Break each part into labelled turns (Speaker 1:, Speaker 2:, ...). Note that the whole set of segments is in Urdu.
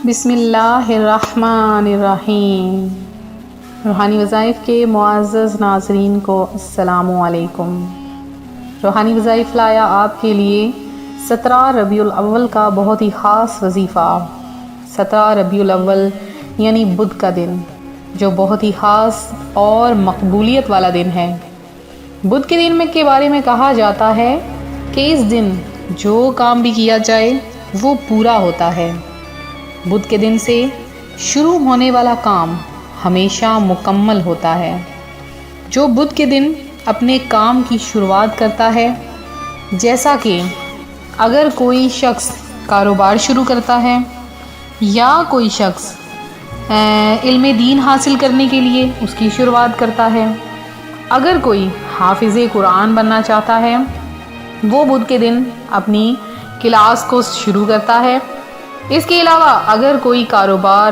Speaker 1: بسم اللہ الرحمن الرحیم۔ روحانی وظائف کے معزز ناظرین کو السلام علیکم۔ روحانی وظائف لایا آپ کے لیے 17 ربیع الاول کا بہت ہی خاص وظیفہ۔ 17 ربیع الاول یعنی بدھ کا دن، جو بہت ہی خاص اور مقبولیت والا دن ہے۔ بدھ کے دن کے بارے میں کہا جاتا ہے کہ اس دن جو کام بھی کیا جائے وہ پورا ہوتا ہے۔ بدھ کے دن سے شروع ہونے والا کام ہمیشہ مکمل ہوتا ہے۔ جو بدھ کے دن اپنے کام کی شروعات کرتا ہے، جیسا کہ اگر کوئی شخص کاروبار شروع کرتا ہے یا کوئی شخص علم دین حاصل کرنے کے لیے اس کی شروعات کرتا ہے، اگر کوئی حافظ قرآن بننا چاہتا ہے وہ بدھ کے دن اپنی کلاس کو شروع کرتا ہے۔ اس کے علاوہ اگر کوئی کاروبار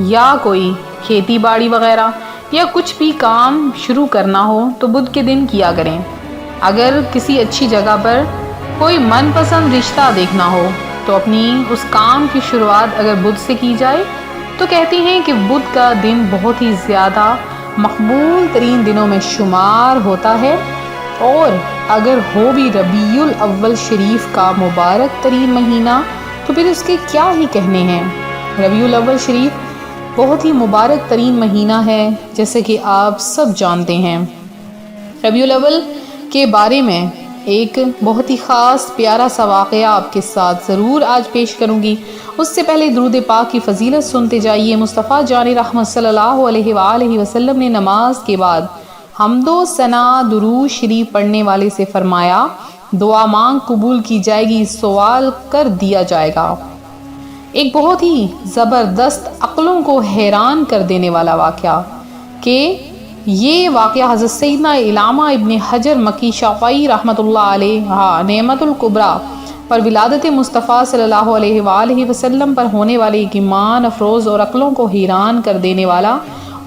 Speaker 1: یا کوئی کھیتی باڑی وغیرہ یا کچھ بھی کام شروع کرنا ہو تو بدھ کے دن کیا کریں۔ اگر کسی اچھی جگہ پر کوئی من پسند رشتہ دیکھنا ہو تو اپنی اس کام کی شروعات اگر بدھ سے کی جائے تو کہتے ہیں کہ بدھ کا دن بہت ہی زیادہ مقبول ترین دنوں میں شمار ہوتا ہے۔ اور اگر ہو بھی ربیع الاول شریف کا مبارک ترین مہینہ تو پھر اس کے کیا ہی کہنے ہیں۔ ربیع الاول شریف بہت ہی مبارک ترین مہینہ ہے، جیسے کہ آپ سب جانتے ہیں۔ ربیع الاول کے بارے میں ایک بہت ہی خاص پیارا سا واقعہ آپ کے ساتھ ضرور آج پیش کروں گی۔ اس سے پہلے درود پاک کی فضیلت سنتے جائیے۔ مصطفیٰ جان رحمت صلی اللہ علیہ وآلہ وسلم نے نماز کے بعد حمد و ثنا درود شریف پڑھنے والے سے فرمایا، دعا مانگ قبول کی جائے گی، سوال کر دیا جائے گا۔ ایک بہت ہی زبردست، عقلوں کو حیران کر دینے والا واقعہ کہ یہ واقعہ حضرت سیدنا علامہ ابن حجر مکی شافعی رحمۃ اللہ علیہ نعمت الکبریٰ پر ولادت مصطفیٰ صلی اللہ علیہ وآلہ وسلم پر ہونے والے ایک ایمان افروز اور عقلوں کو حیران کر دینے والا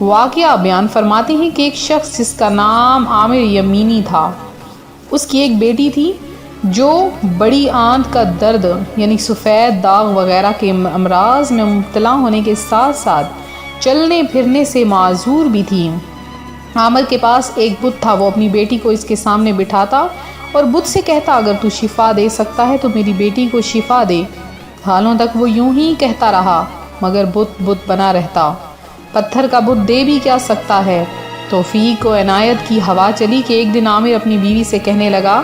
Speaker 1: واقعہ بیان فرماتے ہیں کہ ایک شخص جس کا نام عامر یمینی تھا، اس کی ایک بیٹی تھی جو بڑی آنت کا درد یعنی سفید داغ وغیرہ کے امراض میں مبتلا ہونے کے ساتھ ساتھ چلنے پھرنے سے معذور بھی تھی۔ عامر کے پاس ایک بت تھا، وہ اپنی بیٹی کو اس کے سامنے بٹھاتا اور بت سے کہتا، اگر تو شفا دے سکتا ہے تو میری بیٹی کو شفا دے۔ حالوں تک وہ یوں ہی کہتا رہا مگر بت بنا رہتا۔ پتھر کا بت دے بھی کیا سکتا ہے۔ توفیق و عنایت کی ہوا چلی کہ ایک دن عامر اپنی بیوی سے کہنے لگا،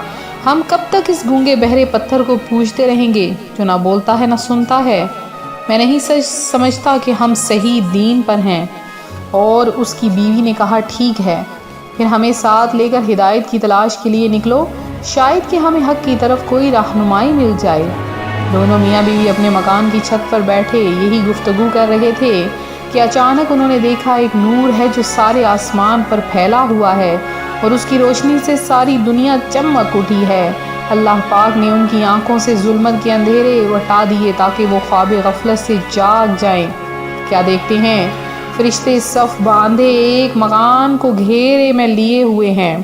Speaker 1: ہم کب تک اس گونگے بہرے پتھر کو پوجتے رہیں گے جو نہ بولتا ہے نہ سنتا ہے؟ میں نہیں سمجھتا کہ ہم صحیح دین پر ہیں۔ اور اس کی بیوی نے کہا، ٹھیک ہے، پھر ہمیں ساتھ لے کر ہدایت کی تلاش کے لیے نکلو، شاید کہ ہمیں حق کی طرف کوئی رہنمائی مل جائے۔ دونوں میاں بیوی اپنے مکان کی چھت پر بیٹھے یہی گفتگو کر رہے تھے کہ اچانک انہوں نے دیکھا ایک نور ہے جو سارے آسمان پر پھیلا ہوا ہے اور اس کی روشنی سے ساری دنیا چمک اٹھی ہے۔ اللہ پاک نے ان کی آنکھوں سے ظلمت کے اندھیرے ہٹا دیے تاکہ وہ خواب غفلت سے جاگ جائیں۔ کیا دیکھتے ہیں؟ فرشتے صف باندھے ایک مکان کو گھیرے میں لیے ہوئے ہیں،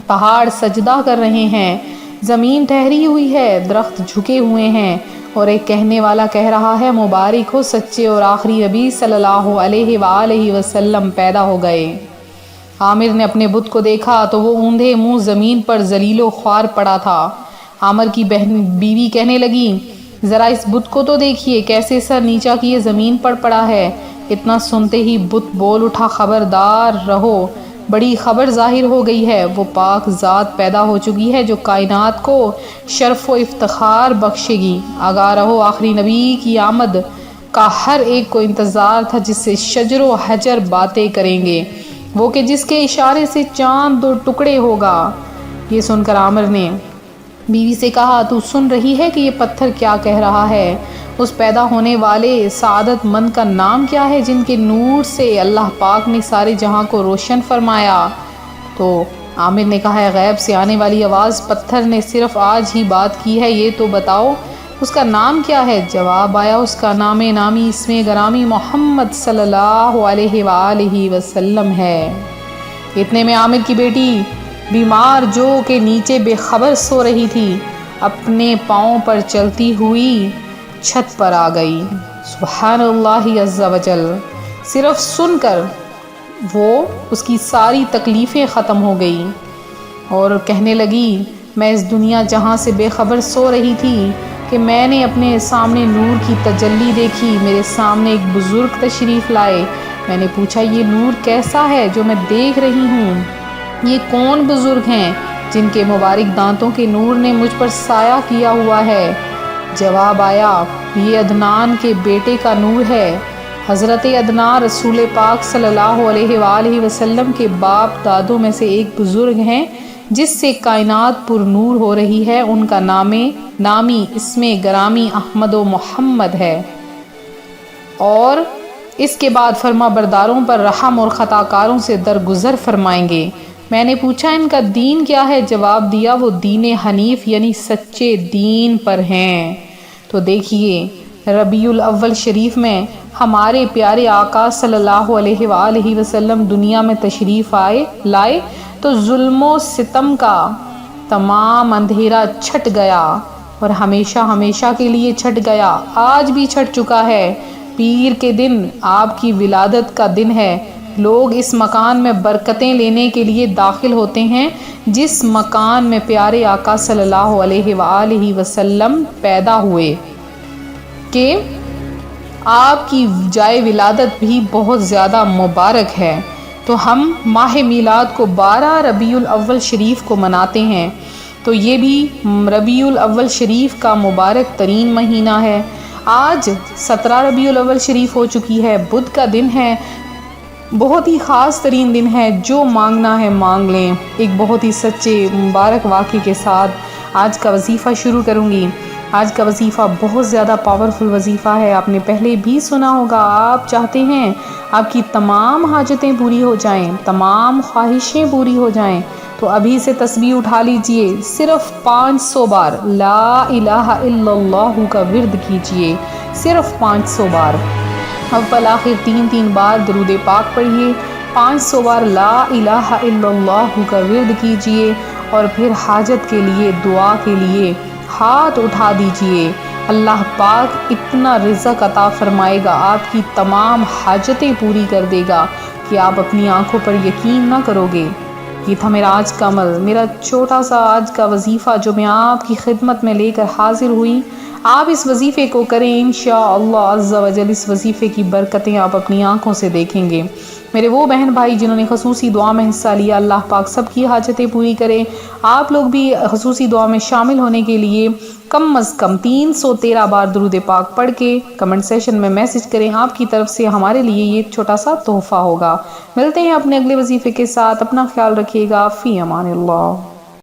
Speaker 1: پہاڑ سجدہ کر رہے ہیں، زمین ٹھہری ہوئی ہے، درخت جھکے ہوئے ہیں اور ایک کہنے والا کہہ رہا ہے، مبارک ہو سچے اور آخری نبی صلی اللہ علیہ وآلہ وسلم پیدا ہو گئے۔ عامر نے اپنے بت کو دیکھا تو وہ اوندھے منہ زمین پر ذلیل و خوار پڑا تھا۔ عامر کی بیوی کہنے لگی، ذرا اس بت کو تو دیکھیے، کیسے سر نیچا کیے زمین پر پڑا ہے۔ اتنا سنتے ہی بت بول اٹھا، خبردار رہو، بڑی خبر ظاہر ہو گئی ہے، وہ پاک ذات پیدا ہو چکی ہے جو کائنات کو شرف و افتخار بخشے گی۔ آگاہ رہو، آخری نبی کی آمد کا ہر ایک کو انتظار تھا، جس سے شجر و حجر باتیں کریں گے، وہ کہ جس کے اشارے سے چاند 2 ٹکڑے ہوگا۔ یہ سن کر عامر نے بیوی سے کہا، تو سن رہی ہے کہ یہ پتھر کیا کہہ رہا ہے؟ اس پیدا ہونے والے سعادت مند کا نام کیا ہے جن کے نور سے اللہ پاک نے سارے جہاں کو روشن فرمایا؟ تو عامر نے کہا، ہے غیب سے آنے والی آواز، پتھر نے صرف آج ہی بات کی ہے، یہ تو بتاؤ اس کا نام کیا ہے؟ جواب آیا، اس کا نام نامی اسم گرامی محمد صلی اللہ علیہ وآلہ وسلم ہے۔ اتنے میں عامر کی بیٹی بیمار جو کہ نیچے بے خبر سو رہی تھی، اپنے پاؤں پر چلتی ہوئی چھت پر آ گئی۔ سبحان اللہ عز وجل، صرف سن کر وہ اس کی ساری تکلیفیں ختم ہو گئی اور کہنے لگی میں اس دنیا جہاں سے بے خبر سو رہی تھی کہ میں نے اپنے سامنے نور کی تجلی دیکھی، میرے سامنے ایک بزرگ تشریف لائے، میں نے پوچھا یہ نور کیسا ہے جو میں دیکھ رہی ہوں، یہ کون بزرگ ہیں جن کے مبارک دانتوں کے نور نے مجھ پر سایہ کیا ہوا ہے؟ جواب آیا یہ عدنان کے بیٹے کا نور ہے۔ حضرت عدنان رسول پاک صلی اللہ علیہ وآلہ وسلم کے باپ دادوں میں سے ایک بزرگ ہیں جس سے کائنات پر نور ہو رہی ہے، ان کا نامی اسم گرامی احمد و محمد ہے، اور اس کے بعد فرما برداروں پر رحم اور خطا کاروں سے درگزر فرمائیں گے۔ میں نے پوچھا ان کا دین کیا ہے؟ جواب دیا وہ دین حنیف یعنی سچے دین پر ہیں۔ تو دیکھیے ربیع الاول شریف میں ہمارے پیارے آقا صلی اللہ علیہ وآلہ وسلم دنیا میں تشریف لائے تو ظلم و ستم کا تمام اندھیرا چھٹ گیا اور ہمیشہ ہمیشہ کے لیے چھٹ گیا، آج بھی چھٹ چکا ہے۔ پیر کے دن آپ کی ولادت کا دن ہے، لوگ اس مکان میں برکتیں لینے کے لیے داخل ہوتے ہیں جس مکان میں پیارے آقا صلی اللہ علیہ وآلہ وسلم پیدا ہوئے، کہ آپ کی جائے ولادت بھی بہت زیادہ مبارک ہے۔ تو ہم ماہ میلاد کو 12 ربیع الاول شریف کو مناتے ہیں، تو یہ بھی ربیع الاول شریف کا مبارک ترین مہینہ ہے۔ آج 17 ربیع الاول شریف ہو چکی ہے، بدھ کا دن ہے، بہت ہی خاص ترین دن ہے، جو مانگنا ہے مانگ لیں۔ ایک بہت ہی سچے مبارک واقعے کے ساتھ آج کا وظیفہ شروع کروں گی۔ آج کا وظیفہ بہت زیادہ پاورفل وظیفہ ہے، آپ نے پہلے بھی سنا ہوگا۔ آپ چاہتے ہیں آپ کی تمام حاجتیں پوری ہو جائیں، تمام خواہشیں پوری ہو جائیں، تو ابھی سے تسبیح اٹھا لیجئے، صرف 500 بار لا الہ الا اللہ کا ورد کیجئے، صرف 500 بار، اول آخر 3 بار درود پاک پڑھیے، 500 بار لا الہ الا اللہ کا ورد کیجئے، اور پھر حاجت کے لیے دعا کے لیے ہاتھ اٹھا دیجئے۔ اللہ پاک اتنا رزق عطا فرمائے گا، آپ کی تمام حاجتیں پوری کر دے گا کہ آپ اپنی آنکھوں پر یقین نہ کرو گے۔ یہ تھا میرا آج کا عمل، میرا چھوٹا سا آج کا وظیفہ جو میں آپ کی خدمت میں لے کر حاضر ہوئی۔ آپ اس وظیفے کو کریں، انشاءاللہ عز و جل اس وظیفے کی برکتیں آپ اپنی آنکھوں سے دیکھیں گے۔ میرے وہ بہن بھائی جنہوں نے خصوصی دعا میں حصہ لیا، اللہ پاک سب کی حاجتیں پوری کرے۔ آپ لوگ بھی خصوصی دعا میں شامل ہونے کے لیے کم از کم 313 بار درود پاک پڑھ کے کمنٹ سیشن میں میسج کریں، آپ کی طرف سے ہمارے لیے یہ چھوٹا سا تحفہ ہوگا۔ ملتے ہیں اپنے اگلے وظیفے کے ساتھ، اپنا خیال رکھیے گا، فی امان اللہ۔